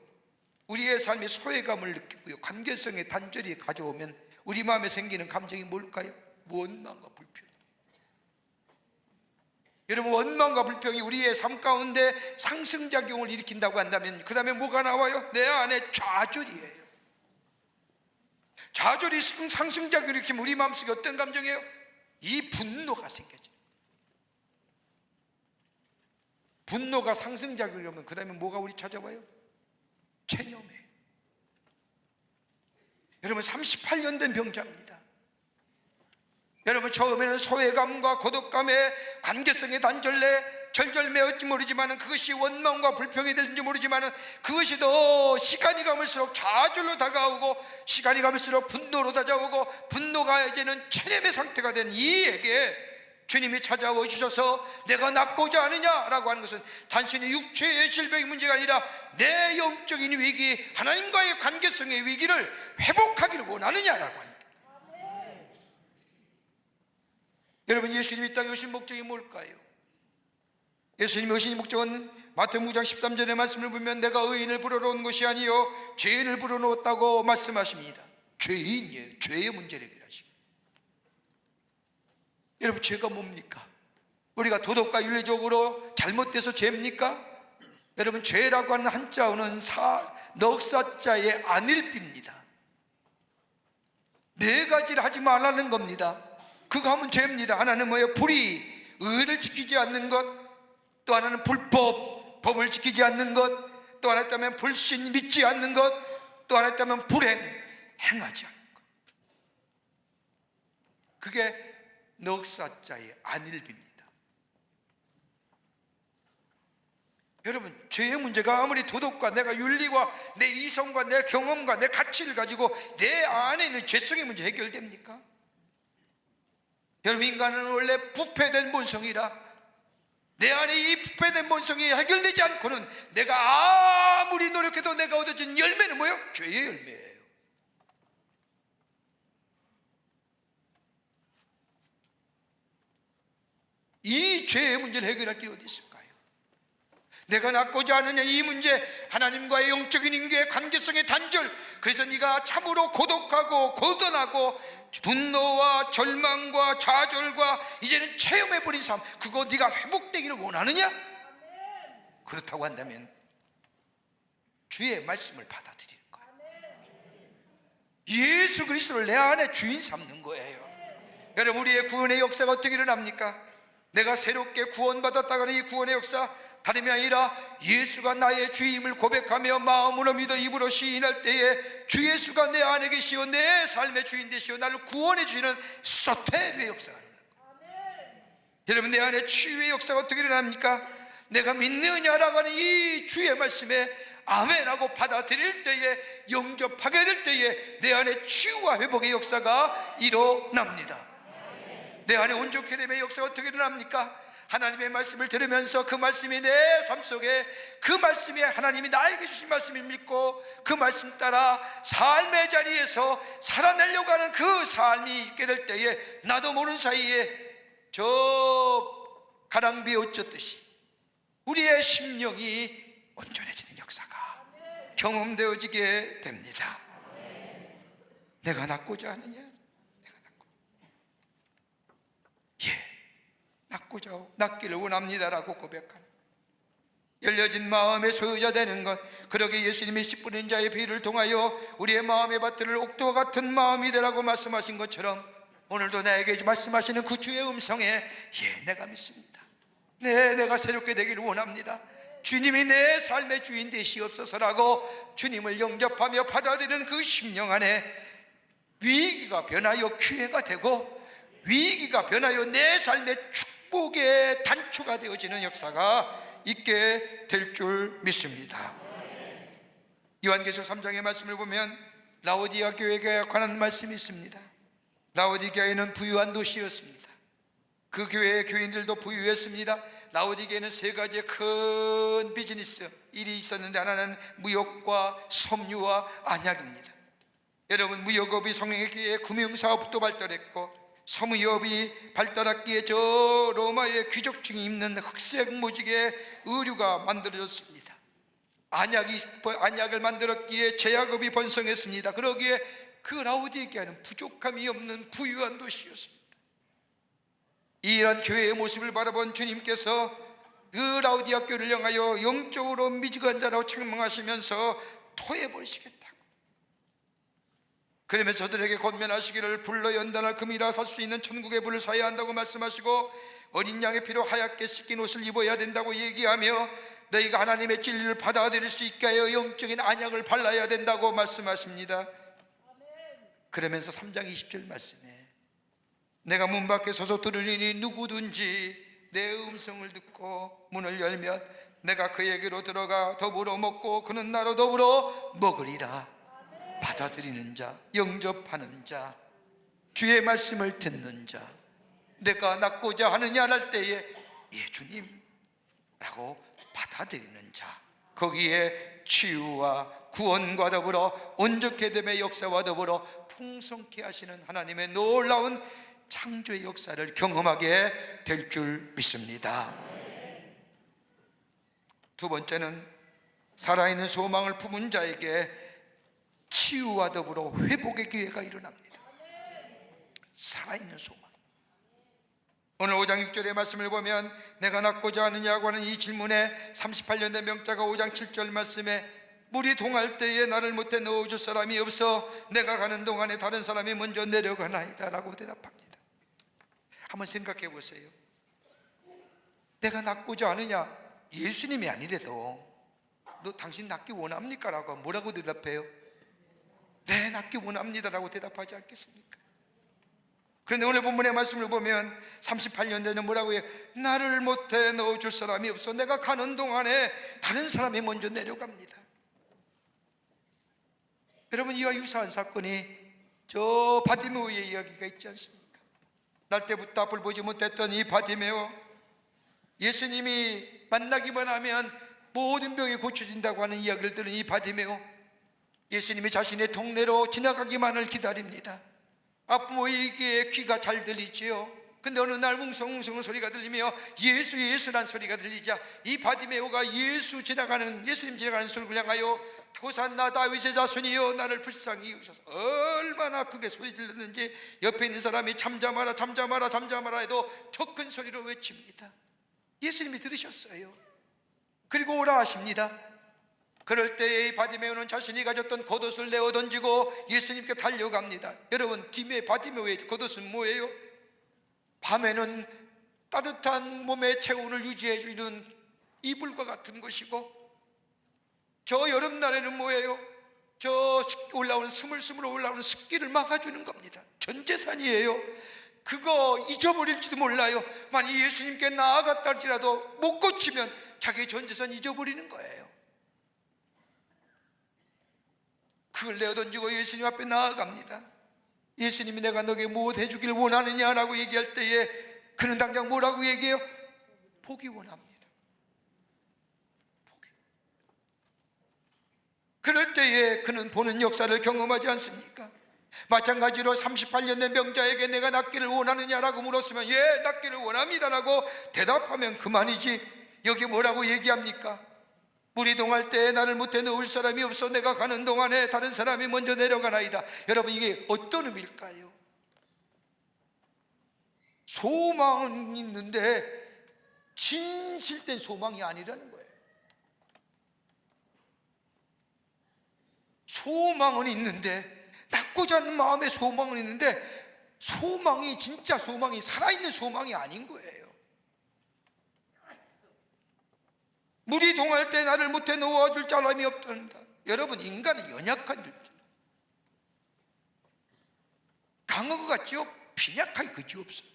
우리의 삶이 소외감을 느끼고요, 관계성의 단절이 가져오면 우리 마음에 생기는 감정이 뭘까요? 원망과 불평. 여러분, 원망과 불평이 우리의 삶 가운데 상승작용을 일으킨다고 한다면 그 다음에 뭐가 나와요? 내 안에 좌절이에요. 좌절이 상승작용을 일으키면 우리 마음속에 어떤 감정이에요? 이 분노가 생겨져요. 분노가 상승작용을 하면 그 다음에 뭐가 우리 찾아와요? 체념이에요. 여러분, 38년 된 병자입니다. 여러분, 처음에는 소외감과 고독감에 관계성의 단절에 절절매었지 모르지만 그것이 원망과 불평이 될지 모르지만 그것이 더 시간이 가면서록 좌절로 다가오고 시간이 가면서록 분노로 다가오고 분노가 이제는 체념의 상태가 된 이에게 주님이 찾아오셔서 내가 낫고자 하느냐라고 하는 것은 단순히 육체의 질병의 문제가 아니라 내 영적인 위기, 하나님과의 관계성의 위기를 회복하기를 원하느냐라고 합니다. 여러분, 예수님이 이 땅에 오신 목적이 뭘까요? 예수님이 오신 목적은 마태복음 9장 13절의 말씀을 보면 내가 의인을 부르러 온 것이 아니요 죄인을 부르러 왔다고 말씀하십니다. 죄인이에요. 죄의 문제를 해결하시고. 여러분, 죄가 뭡니까? 우리가 도덕과 윤리적으로 잘못돼서 죄입니까? 여러분, 죄라고 하는 한자어는 넉사자의 안일비입니다. 네 가지를 하지 말라는 겁니다. 그거 하면 죄입니다. 하나는 뭐예요? 불의, 의를 지키지 않는 것. 또 하나는 불법, 법을 지키지 않는 것. 또 하나 있다면 불신, 믿지 않는 것. 또 하나 있다면 불행, 행하지 않는 것. 그게 넉사자의 안일비입니다. 여러분, 죄의 문제가 아무리 도덕과 내가 윤리와 내 이성과 내 경험과 내 가치를 가지고 내 안에 있는 죄성의 문제 해결됩니까? 여러분, 인간은 원래 부패된 본성이라 내 안에 이 부패된 본성이 해결되지 않고는 내가 아무리 노력해도 내가 얻어진 열매는 뭐예요? 죄의 열매예요. 이 죄의 문제를 해결할 길이 어디 있을까요? 내가 낫고자 하느냐 이 문제, 하나님과의 영적인 인계의 관계성의 단절. 그래서 네가 참으로 고독하고 고단하고 분노와 절망과 좌절과 이제는 체험해버린 삶, 그거 네가 회복되기를 원하느냐? 그렇다고 한다면 주의 말씀을 받아들이는 거예요. 예수 그리스도를 내 안에 주인 삼는 거예요. 여러분, 우리의 구원의 역사가 어떻게 일어납니까? 내가 새롭게 구원받았다가는 이 구원의 역사 다름이 아니라 예수가 나의 주임을 고백하며 마음으로 믿어 입으로 시인할 때에 주 예수가 내 안에 계시오 내 삶의 주인 되시오 나를 구원해 주시는 소테르의 역사가 일어납니다. 여러분, 내 안에 치유의 역사가 어떻게 일어납니까? 내가 믿느냐라고 하는 이 주의 말씀에 아멘하고 받아들일 때에, 영접하게 될 때에 내 안에 치유와 회복의 역사가 일어납니다. 내 안에 온전케 됨의 역사가 어떻게 일어납니까? 하나님의 말씀을 들으면서 그 말씀이 내 삶 속에, 그 말씀이 하나님이 나에게 주신 말씀을 믿고 그 말씀 따라 삶의 자리에서 살아내려고 하는 그 삶이 있게 될 때에 나도 모르는 사이에 저 가랑비에 어쩌듯이 우리의 심령이 온전해지는 역사가 경험되어지게 됩니다. 내가 낫고자 하느냐? 낫기를 원합니다라고 고백하는, 열려진 마음의 소유자 되는 것, 그러게 예수님이 씨 뿌린 자의 비유를 통하여 우리의 마음의 밭들을 옥토와 같은 마음이 되라고 말씀하신 것처럼 오늘도 나에게 말씀하시는 그 주의 음성에 내가 믿습니다. 내가 새롭게 되기를 원합니다. 주님이 내 삶의 주인 되시옵소서라고 주님을 영접하며 받아들이는 그 심령 안에 위기가 변하여 기회가 되고, 위기가 변하여 내 삶의 축복의 단초가 되어지는 역사가 있게 될 줄 믿습니다. 요한계시록 3장의 말씀을 보면 라오디게아 교회에 관한 말씀이 있습니다. 라오디게아는 부유한 도시였습니다. 그 교회의 교인들도 부유했습니다. 라오디게아는 세 가지의 큰 비즈니스 일이 있었는데, 하나는 무역과 섬유와 안약입니다. 여러분, 무역업이 성행했기에 금융사업도 발달했고, 섬유업이 발달했기에 저 로마의 귀족층이 입는 흑색 무지개 의류가 만들어졌습니다. 안약을 만들었기에 제약업이 번성했습니다. 그러기에 그 라오디게아는 부족함이 없는 부유한 도시였습니다. 이러한 교회의 모습을 바라본 주님께서 그 라오디게아 교회를 향하여 영적으로 미지근한 자라고 책망하시면서 토해버리시겠다고, 그러면서 저들에게 권면하시기를 불러 연단할 금이라 살 수 있는 천국의 불을 사야 한다고 말씀하시고, 어린 양의 피로 하얗게 씻긴 옷을 입어야 된다고 얘기하며 너희가 하나님의 진리를 받아들일 수 있게 하여 영적인 안약을 발라야 된다고 말씀하십니다. 그러면서 3장 20절 말씀에 내가 문 밖에 서서 들으리니 누구든지 내 음성을 듣고 문을 열면 내가 그에게로 들어가 더불어 먹고 그는 나로 더불어 먹으리라. 받아들이는 자, 영접하는 자, 주의 말씀을 듣는 자, 내가 낫고자 하느냐 할 때에 예 주님 라고 받아들이는 자, 거기에 치유와 구원과 더불어 온전케 됨의 역사와 더불어 풍성케 하시는 하나님의 놀라운 창조의 역사를 경험하게 될 줄 믿습니다. 두 번째는 살아있는 소망을 품은 자에게 치유와 더불어 회복의 기회가 일어납니다. 살아있는 소망. 오늘 5장 6절의 말씀을 보면 내가 낫고자 하느냐고 하는 이 질문에 38년 된 명자가 5장 7절 말씀에 물이 동할 때에 나를 못해 넣어줄 사람이 없어 내가 가는 동안에 다른 사람이 먼저 내려가나이다 라고 대답합니다. 한번 생각해 보세요. 내가 낫고자 하느냐, 예수님이 아니래도 너 당신 낫기 원합니까? 라고 뭐라고 대답해요? 네, 낫기 원합니다 라고 대답하지 않겠습니까? 그런데 오늘 본문의 말씀을 보면 38년 전에 뭐라고 해요? 나를 못해 넣어줄 사람이 없어 내가 가는 동안에 다른 사람이 먼저 내려갑니다. 여러분, 이와 유사한 사건이 저 바디메오의 이야기가 있지 않습니까? 날 때부터 앞을 보지 못했던 이 바디메오, 예수님이 만나기만 하면 모든 병이 고쳐진다고 하는 이야기를 들은 이 바디메오, 예수님이 자신의 동네로 지나가기만을 기다립니다. 아프모에게 귀가 잘 들리지요. 근데 어느 날 웅성웅성 소리가 들리며 예수 예수란 소리가 들리자 이 바디메오가 예수님 지나가는 소리를 향하여 호산나 다윗의 자손이여 나를 불쌍히 여기소서, 얼마나 크게 소리 질렀는지 옆에 있는 사람이 잠잠하라 잠잠하라 잠잠하라 해도 더 큰 소리로 외칩니다. 예수님이 들으셨어요. 그리고 오라 하십니다. 그럴 때에 이 바디메오는 자신이 가졌던 겉옷을 내어 던지고 예수님께 달려갑니다. 여러분, 바디메오의 겉옷은 뭐예요? 밤에는 따뜻한 몸의 체온을 유지해 주는 이불과 같은 것이고, 저 여름날에는 뭐예요? 저 올라오는 스물스물 올라오는 습기를 막아주는 겁니다. 전 재산이에요. 그거 잊어버릴지도 몰라요. 만약 예수님께 나아갔다 할지라도 못 고치면 자기 전 재산 잊어버리는 거예요. 그걸 내어던지고 예수님 앞에 나아갑니다. 예수님이 내가 너에게 무엇 해주길 원하느냐라고 얘기할 때에 그는 당장 뭐라고 얘기해요? 보기 원합니다. 보기. 그럴 때에 그는 보는 역사를 경험하지 않습니까? 마찬가지로 38년 된 병자에게 내가 낫기를 원하느냐라고 물었으면 예, 낫기를 원합니다라고 대답하면 그만이지. 여기 뭐라고 얘기합니까? 물이 동할 때에 나를 못해 넣을 사람이 없어 내가 가는 동안에 다른 사람이 먼저 내려가나이다. 여러분, 이게 어떤 의미일까요? 소망은 있는데 진실된 소망이 아니라는 거예요. 소망은 있는데, 낫고자 하는 마음의 소망은 있는데 소망이, 진짜 소망이 살아있는 소망이 아닌 거예요. 물이 동할 때 나를 못해 놓아줄 사람이 없단다. 여러분, 인간은 연약한 존재, 강한 것 같지요? 빈약하게 그지없어요.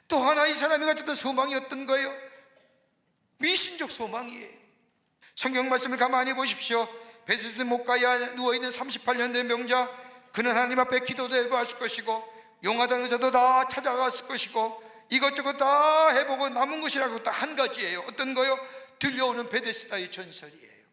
또 하나 이 사람이 가졌던 소망이 어떤 거예요? 미신적 소망이에요. 성경 말씀을 가만히 보십시오. 베데스다 목가에 누워있는 38년 된 병자, 그는 하나님 앞에 기도도 해보았을 것이고 용하다는 의사도 다 찾아갔을 것이고 이것저것 다 해보고 남은 것이라고 딱 한 가지예요. 어떤 거요? 들려오는 베데스다의 전설이에요.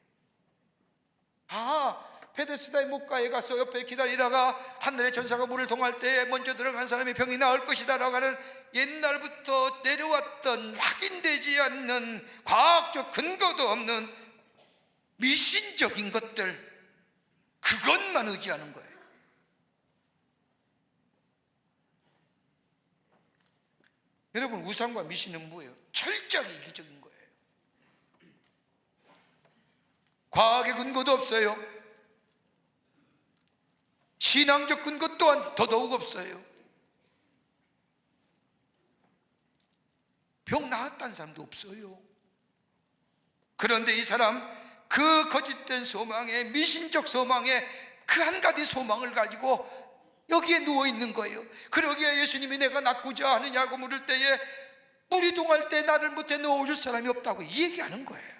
베데스다의 목가에 가서 옆에 기다리다가 하늘의 전사가 물을 동할 때 먼저 들어간 사람이 병이 나을 것이다 라고 하는 옛날부터 내려왔던 확인되지 않는 과학적 근거도 없는 미신적인 것들, 그것만 의지하는 거예요. 여러분, 우상과 미신은 뭐예요? 철저하게 이기적인 거예요. 과학의 근거도 없어요. 신앙적 근거 또한 더더욱 없어요. 병 나았다는 사람도 없어요. 그런데 이 사람, 그 거짓된 소망에, 미신적 소망에 그 한 가지 소망을 가지고 여기에 누워있는 거예요. 그러기에 예수님이 내가 낫고자 하느냐고 물을 때에 물이 동할 때 나를 못해 놓아줄 사람이 없다고 얘기하는 거예요.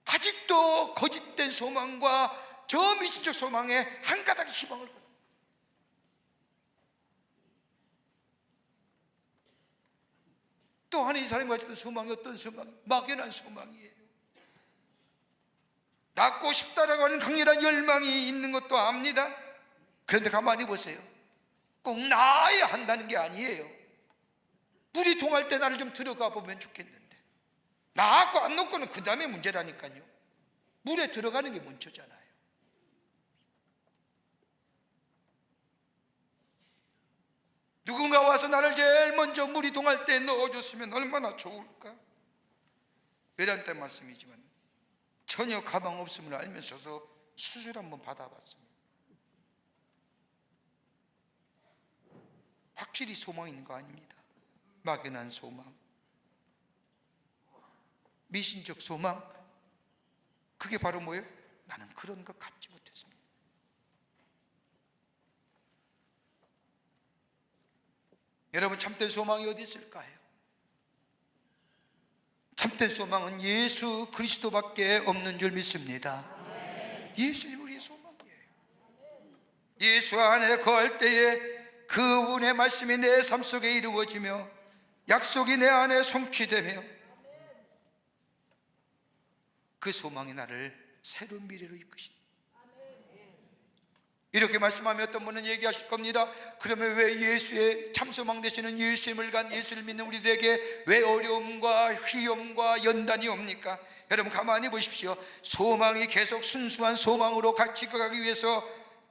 아직도 거짓된 소망과 저 미신적 소망에 한 가닥의 희망을 거는 거예요. 또 하나 이 사람이 가졌던 소망이 어떤 소망이? 막연한 소망이에요. 낫고 싶다라고 하는 강렬한 열망이 있는 것도 압니다. 그런데 가만히 보세요. 꼭 나아야 한다는 게 아니에요. 물이 동할 때 나를 좀 들어가 보면 좋겠는데, 나았고 안 놓고는 그 다음에 문제라니까요. 물에 들어가는 게 먼저잖아요. 누군가 와서 나를 제일 먼저 물이 동할 때 넣어줬으면 얼마나 좋을까? 베란다 말씀이지만 전혀 가방 없음을 알면서도 수술 한번 받아봤습니다. 확실히 소망 있는 거 아닙니다. 막연한 소망, 미신적 소망, 그게 바로 뭐예요? 나는 그런 것 갖지 못했습니다. 여러분, 참된 소망이 어디 있을까요? 참된 소망은 예수 그리스도밖에 없는 줄 믿습니다. 예수님 우리의 소망이에요. 예수 안에 거할 때에 그분의 말씀이 내 삶 속에 이루어지며 약속이 내 안에 성취되며 그 소망이 나를 새로운 미래로 이끄신다. 이렇게 말씀하면 어떤 분은 얘기하실 겁니다. 그러면 왜 예수의 참소망 되시는 예수님을 간 예수를 믿는 우리들에게 왜 어려움과 휘염과 연단이 옵니까? 여러분, 가만히 보십시오. 소망이 계속 순수한 소망으로 같이 가기 위해서,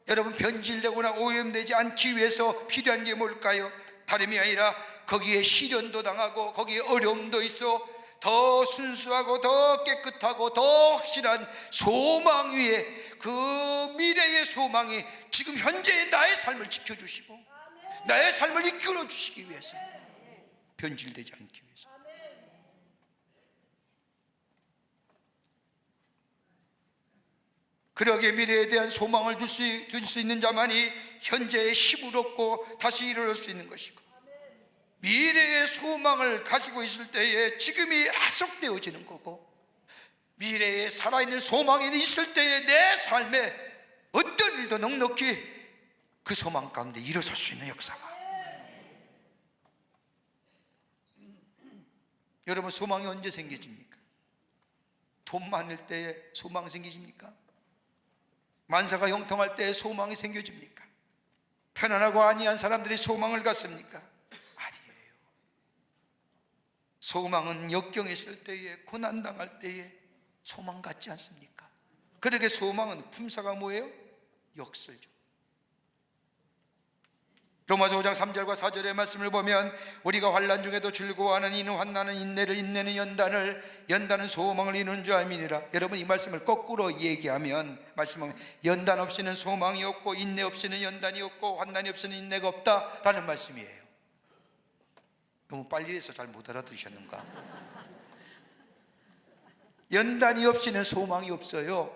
여러분, 변질되거나 오염되지 않기 위해서 필요한 게 뭘까요? 다름이 아니라 거기에 시련도 당하고 거기에 어려움도 있어 더 순수하고 더 깨끗하고 더 확실한 소망 위에, 그 미래의 소망이 지금 현재의 나의 삶을 지켜주시고 나의 삶을 이끌어 주시기 위해서, 변질되지 않기 위해서. 그러기에 미래에 대한 소망을 줄 수 있는 자만이 현재의 힘을 얻고 다시 일어날 수 있는 것이고, 미래의 소망을 가지고 있을 때에 지금이 약속되어지는 거고, 미래에 살아있는 소망이 있을 때에 내 삶에 어떤 일도 넉넉히 그 소망 가운데 일어설 수 있는 역사가. 여러분, 소망이 언제 생겨집니까? 돈 많을 때에 소망 생기십니까? 만사가 형통할 때에 소망이 생겨집니까? 편안하고 안이한 사람들이 소망을 갖습니까? 아니에요. 소망은 역경에 있을 때에, 고난당할 때에 소망 갖지 않습니까? 그러게 소망은 품사가 뭐예요? 역설죠. 로마서 5장 3절과 4절의 말씀을 보면 우리가 환난 중에도 즐거워하는 이는 환난은 인내를, 인내는 연단을, 연단은 소망을 이루는 줄 알미니라. 여러분, 이 말씀을 거꾸로 얘기하면, 말씀하면 연단 없이는 소망이 없고 인내 없이는 연단이 없고 환난이 없이는 인내가 없다라는 말씀이에요. 너무 빨리 해서 잘 못 알아들으셨는가? 연단이 없이는 소망이 없어요.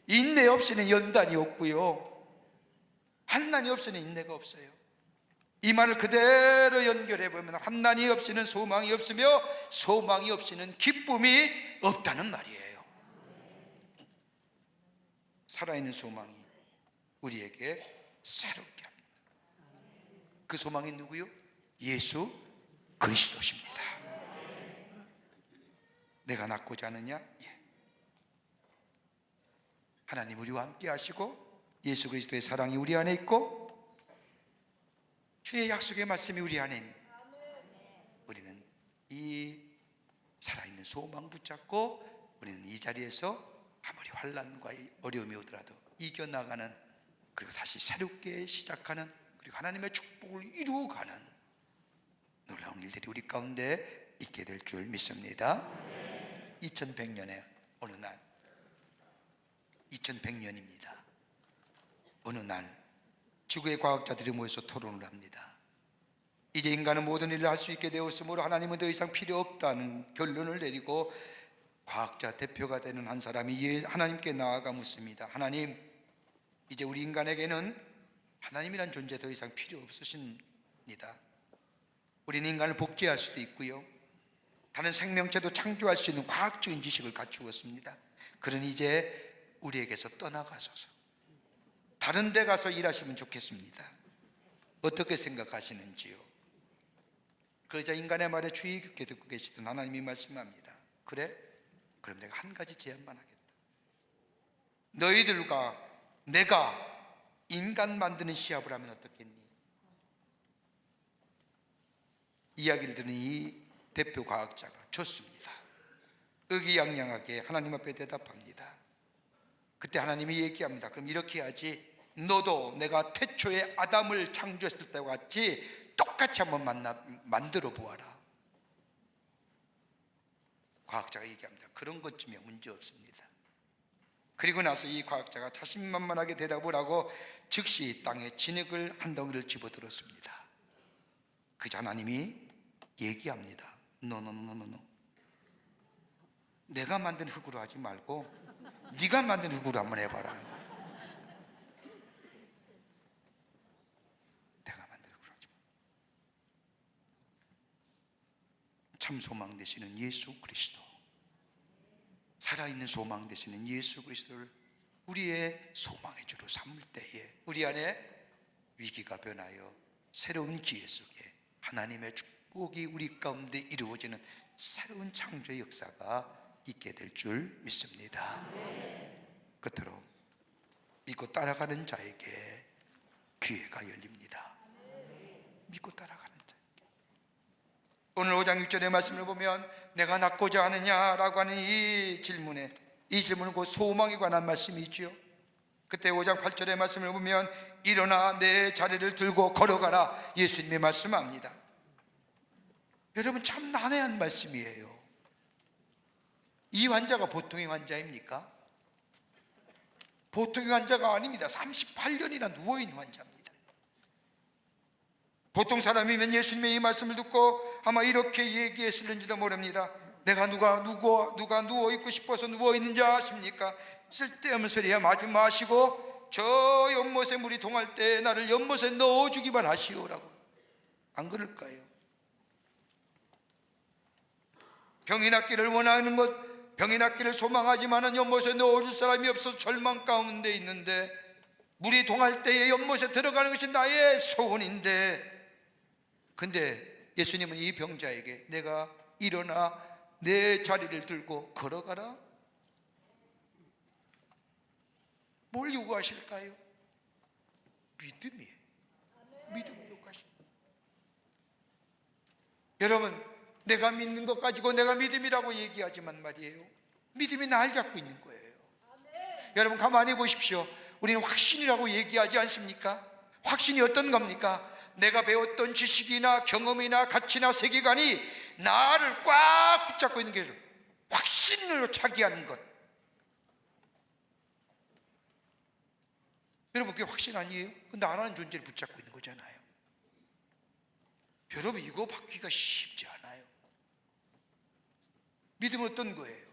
인내 없이는 연단이 없고요, 환난이 없이는 인내가 없어요. 이 말을 그대로 연결해 보면 환난이 없이는 소망이 없으며 소망이 없이는 기쁨이 없다는 말이에요. 살아있는 소망이 우리에게 새롭게 합니다. 그 소망이 누구요? 예수 그리스도십니다. 내가 낳고자 하느냐? 예. 하나님 우리와 함께 하시고 예수 그리스도의 사랑이 우리 안에 있고 주의 약속의 말씀이 우리 안에 있는, 우리는 이 살아있는 소망 붙잡고 우리는 이 자리에서 아무리 환난과 어려움이 오더라도 이겨나가는, 그리고 다시 새롭게 시작하는, 그리고 하나님의 축복을 이루어가는 놀라운 일들이 우리 가운데 있게 될 줄 믿습니다. 2100년의 어느 날, 2100년입니다. 어느 날 지구의 과학자들이 모여서 토론을 합니다. 이제 인간은 모든 일을 할 수 있게 되었으므로 하나님은 더 이상 필요 없다는 결론을 내리고, 과학자 대표가 되는 한 사람이 하나님께 나아가 묻습니다. 하나님, 이제 우리 인간에게는 하나님이란 존재 더 이상 필요 없으십니다. 우리는 인간을 복제할 수도 있고요, 다른 생명체도 창조할 수 있는 과학적인 지식을 갖추었습니다. 그러니 이제 우리에게서 떠나가소서. 다른 데 가서 일하시면 좋겠습니다. 어떻게 생각하시는지요? 그러자 인간의 말에 주의 깊게 듣고 계시던 하나님이 말씀합니다. 그래? 그럼 내가 한 가지 제안만 하겠다. 너희들과 내가 인간 만드는 시합을 하면 어떻겠니? 이야기를 들은 이 대표 과학자가 좋습니다, 의기양양하게 하나님 앞에 대답합니다. 그때 하나님이 얘기합니다. 그럼 이렇게 해야지, 너도 내가 태초에 아담을 창조했을 때와 같이 똑같이 한번 만들어 보아라. 과학자가 얘기합니다. 그런 것쯤에 문제 없습니다. 그리고 나서 이 과학자가 자신만만하게 대답을 하고 즉시 땅에 진흙을 한 덩이를 집어들었습니다. 그저 하나님이 얘기합니다. 노노노노노, 내가 만든 흙으로 하지 말고 네가 만든 흙으로 한번 해봐라. 내가 만든 흙으로 하지 마. 참 소망 되시는 예수 그리스도, 살아있는 소망 되시는 예수 그리스도를 우리의 소망의 주로 삼을 때에 우리 안에 위기가 변하여 새로운 기회 속에 하나님의 축복이 우리 가운데 이루어지는 새로운 창조의 역사가 있게 될 줄 믿습니다. 끝으로 믿고 따라가는 자에게 기회가 열립니다. 믿고 따라가는 자. 오늘 5장 6절의 말씀을 보면 내가 낳고자 하느냐라고 하는 이 질문은 곧 소망에 관한 말씀이지요. 그때 5장 8절의 말씀을 보면 일어나 내 자리를 들고 걸어가라, 예수님이 말씀합니다. 여러분, 참 난해한 말씀이에요. 이 환자가 보통의 환자입니까? 보통의 환자가 아닙니다. 38년이나 누워있는 환자입니다. 보통 사람이면 예수님의 이 말씀을 듣고 아마 이렇게 얘기했을는지도 모릅니다. 내가 누가 누워 있고 싶어서 누워 있는지 아십니까? 쓸데없는 소리 하지 마시고 저 연못에 물이 동할 때 나를 연못에 넣어주기만 하시오라고. 안 그럴까요? 병이 낫기를 원하는 것, 병이 낫기를 소망하지만은 연못에 넣어줄 사람이 없어서 절망 가운데 있는데, 물이 동할 때에 연못에 들어가는 것이 나의 소원인데, 근데 예수님은 이 병자에게 내가 일어나 내 자리를 들고 걸어가라? 뭘 요구하실까요? 믿음이에요. 믿음을 요구하십니다. 여러분, 내가 믿는 것 가지고 내가 믿음이라고 얘기하지만 말이에요, 믿음이 날 잡고 있는 거예요. 여러분 가만히 보십시오. 우리는 확신이라고 얘기하지 않습니까? 확신이 어떤 겁니까? 내가 배웠던 지식이나 경험이나 가치나 세계관이 나를 꽉 붙잡고 있는 게 확신으로 차기하는 것. 여러분 그게 확신 아니에요? 나라는 존재를 붙잡고 있는 거잖아요. 여러분 이거 받기가 쉽지 않아요. 믿음은 어떤 거예요?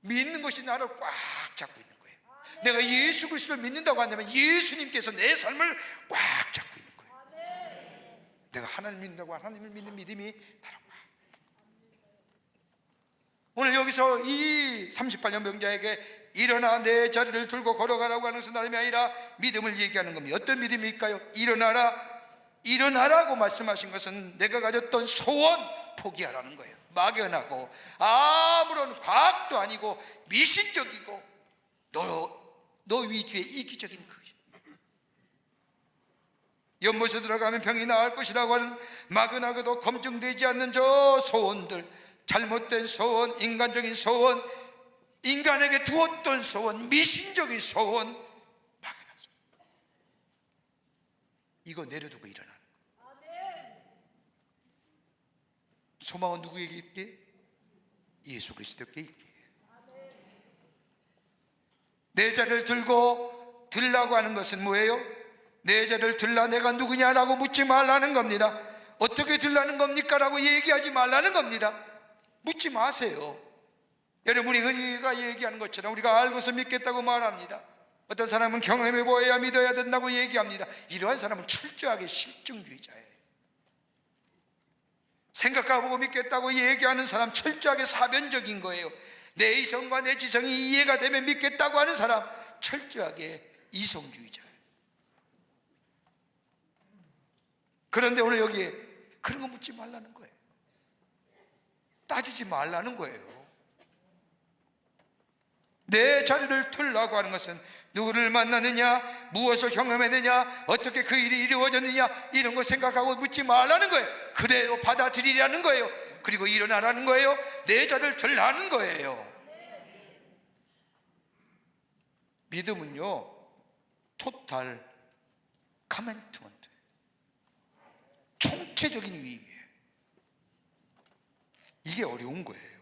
믿는 것이 나를 꽉 잡고 있는 거예요. 내가 예수 그리스도를 믿는다고 한다면 예수님께서 내 삶을 꽉 잡고 있는 거예요. 내가 하나님 믿는다고 하나님을 믿는 믿음이 나를 꽉. 오늘 여기서 이 38년 병자에게 일어나 내 자리를 들고 걸어가라고 하는 것은 나름이 아니라 믿음을 얘기하는 겁니다. 어떤 믿음일까요? 일어나라고 말씀하신 것은 내가 가졌던 소원 포기하라는 거예요. 막연하고 아무런 과학도 아니고 미신적이고 너 위주의 이기적인 것이. 연못에 들어가면 병이 나을 것이라고 하는 막연하고도 검증되지 않는 저 소원들, 잘못된 소원, 인간적인 소원, 인간에게 두었던 소원, 미신적인 소원, 막연한 소원, 이거 내려두고 일어나는 거예요. 소망은 누구에게 있게? 예수 그리스도께 있게. 내 자리를 들고 들라고 하는 것은 뭐예요? 내 자리를 들라, 내가 누구냐라고 묻지 말라는 겁니다. 어떻게 들라는 겁니까? 라고 얘기하지 말라는 겁니다. 묻지 마세요. 여러분이 흔히가 얘기하는 것처럼 우리가 알고서 믿겠다고 말합니다. 어떤 사람은 경험해 보아야 믿어야 된다고 얘기합니다. 이러한 사람은 철저하게 실증주의자예요. 생각해보고 믿겠다고 얘기하는 사람 철저하게 사변적인 거예요. 내 이성과 내 지성이 이해가 되면 믿겠다고 하는 사람 철저하게 이성주의자예요. 그런데 오늘 여기에 그런 거 묻지 말라는 거예요. 따지지 말라는 거예요. 내 자리를 틀라고 하는 것은 누구를 만나느냐, 무엇을 경험했느냐, 어떻게 그 일이 이루어졌느냐, 이런 거 생각하고 묻지 말라는 거예요. 그대로 받아들이라는 거예요. 그리고 일어나라는 거예요. 내 자리를 틀라는 거예요. 믿음은요, 토탈 커미트먼트, 총체적인 위임이에요. 이게 어려운 거예요.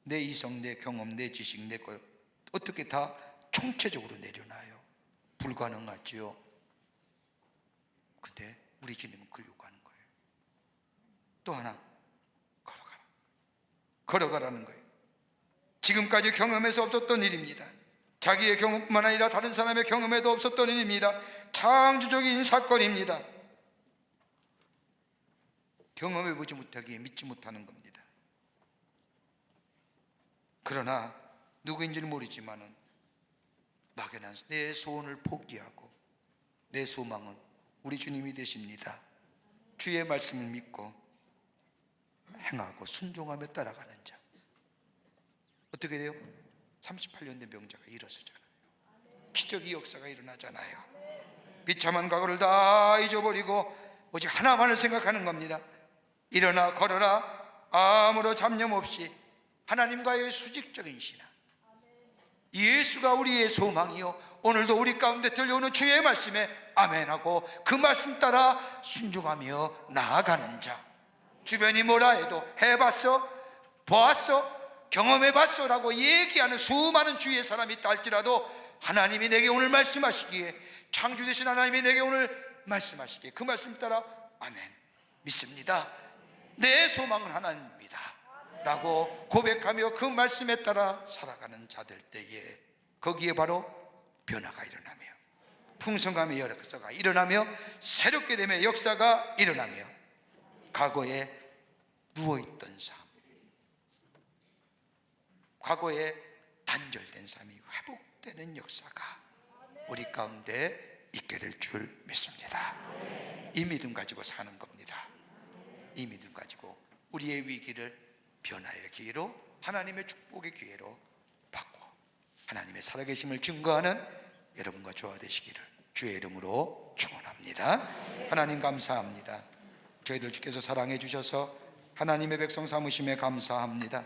내 이성, 내 경험, 내 지식, 내 것 어떻게 다 총체적으로 내려놔요? 불가능하지요. 근데 우리 주님은 그걸 요구하는 거예요. 또 하나, 걸어가라는 거예요. 지금까지 경험해서 없었던 일입니다. 자기의 경험뿐만 아니라 다른 사람의 경험에도 없었던 일입니다. 창조적인 사건입니다. 경험해보지 못하기에 믿지 못하는 겁니다. 그러나 누구인지는 모르지만은 막연한 내 소원을 포기하고 내 소망은 우리 주님이 되십니다. 주의 말씀을 믿고 행하고 순종하며 따라가는 자. 어떻게 돼요? 38년 된 병자가 일어서잖아요. 기적의 역사가 일어나잖아요. 비참한 과거를 다 잊어버리고 오직 하나만을 생각하는 겁니다. 일어나 걸어라. 아무런 잡념 없이 하나님과의 수직적인 신앙. 예수가 우리의 소망이요, 오늘도 우리 가운데 들려오는 주의 말씀에 아멘하고 그 말씀 따라 순종하며 나아가는 자. 주변이 뭐라 해도 해봤어? 보았어? 경험해봤어? 라고 얘기하는 수많은 주위의 사람이 있다 할지라도 하나님이 내게 오늘 말씀하시기에, 창조 되신 하나님이 내게 오늘 말씀하시기에 그 말씀 따라 아멘 믿습니다. 내 소망은 하나님입니다. 라고 고백하며 그 말씀에 따라 살아가는 자들 때에 거기에 바로 변화가 일어나며 풍성함의 역사가 일어나며 새롭게 되며 역사가 일어나며 과거에 누워있던 삶, 과거에 단절된 삶이 회복되는 역사가 우리 가운데 있게 될 줄 믿습니다. 이 믿음 가지고 사는 겁니다. 이 믿음 가지고 우리의 위기를 변화의 기회로, 하나님의 축복의 기회로 바꿔 하나님의 살아계심을 증거하는 여러분과 저와 되시기를 주의 이름으로 축원합니다. 하나님 감사합니다. 저희들 주께서 사랑해 주셔서 하나님의 백성 삼으심에 감사합니다.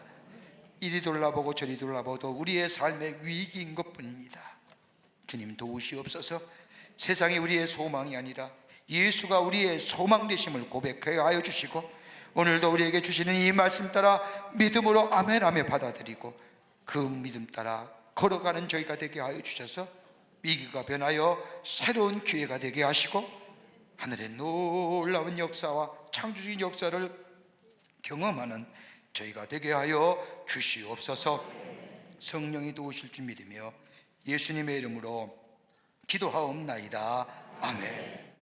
이리 돌아보고 저리 돌아보도 우리의 삶의 위기인 것뿐입니다. 주님 도우시옵소서. 세상이 우리의 소망이 아니라 예수가 우리의 소망 되심을 고백하여 주시고 오늘도 우리에게 주시는 이 말씀 따라 믿음으로 아멘하며 받아들이고 그 믿음 따라 걸어가는 저희가 되게 하여 주셔서 위기가 변하여 새로운 기회가 되게 하시고 하늘의 놀라운 역사와 창조적인 역사를 경험하는 저희가 되게 하여 주시옵소서. 성령이 도우실 줄 믿으며 예수님의 이름으로 기도하옵나이다. 아멘.